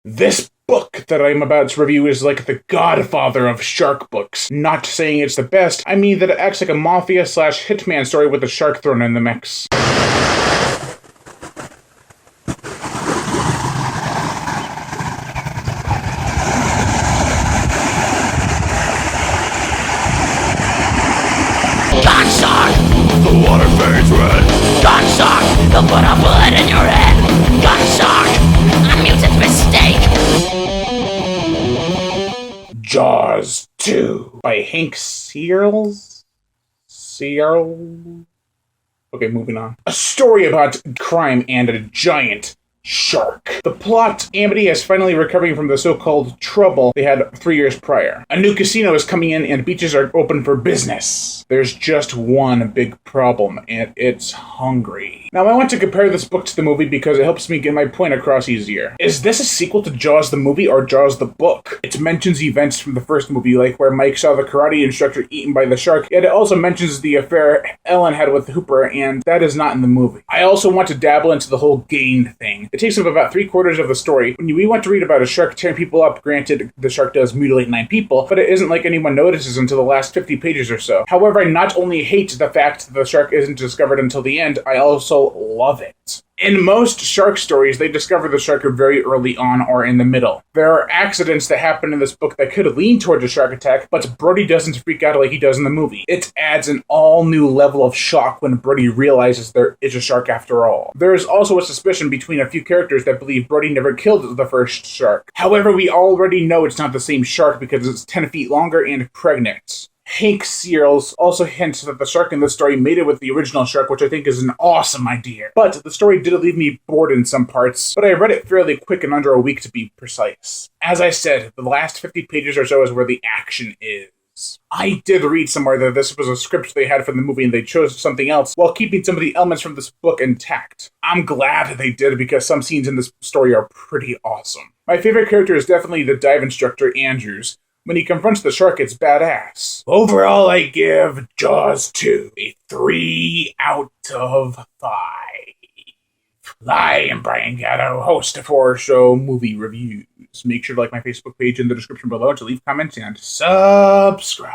This book that I'm about to review is like the Godfather of shark books. Not saying it's the best, I mean that it acts like a Mafia / Hitman story with a shark thrown in the mix. Gun the water fades red. Gun they'll put a bullet in your head. Gun a mutant's mistake. Jaws 2 by Hank Searles? Okay, moving on. A story about crime and a giant shark. The plot, Amity is finally recovering from the so-called trouble they had 3 years prior. A new casino is coming in and beaches are open for business. There's just one big problem, and it's hungry. Now, I want to compare this book to the movie because it helps me get my point across easier. Is this a sequel to Jaws the movie or Jaws the book? It mentions events from the first movie, like where Mike saw the karate instructor eaten by the shark, yet it also mentions the affair Ellen had with Hooper, and that is not in the movie. I also want to dabble into the whole gain thing. It takes up about 3/4 of the story. When we want to read about a shark tearing people up, granted, the shark does mutilate 9 people, but it isn't like anyone notices until the last 50 pages or so. However, I not only hate the fact that the shark isn't discovered until the end, I also love it. In most shark stories, they discover the shark very early on or in the middle. There are accidents that happen in this book that could lean towards a shark attack, but Brody doesn't freak out like he does in the movie. It adds an all-new level of shock when Brody realizes there is a shark after all. There is also a suspicion between a few characters that believe Brody never killed the first shark. However, we already know it's not the same shark because it's 10 feet longer and pregnant. Hank Searles also hints that the shark in this story mated with the original shark, which I think is an awesome idea. But the story did leave me bored in some parts, but I read it fairly quick in under a week to be precise. As I said, the last 50 pages or so is where the action is. I did read somewhere that this was a script they had for the movie and they chose something else while keeping some of the elements from this book intact. I'm glad they did because some scenes in this story are pretty awesome. My favorite character is definitely the dive instructor, Andrews. When he confronts the shark, it's badass. Overall, I give Jaws 2 a 3 out of 5. I am Brian Gatto, host of Horror Show Movie Reviews. Make sure to like my Facebook page in the description below to leave comments and subscribe.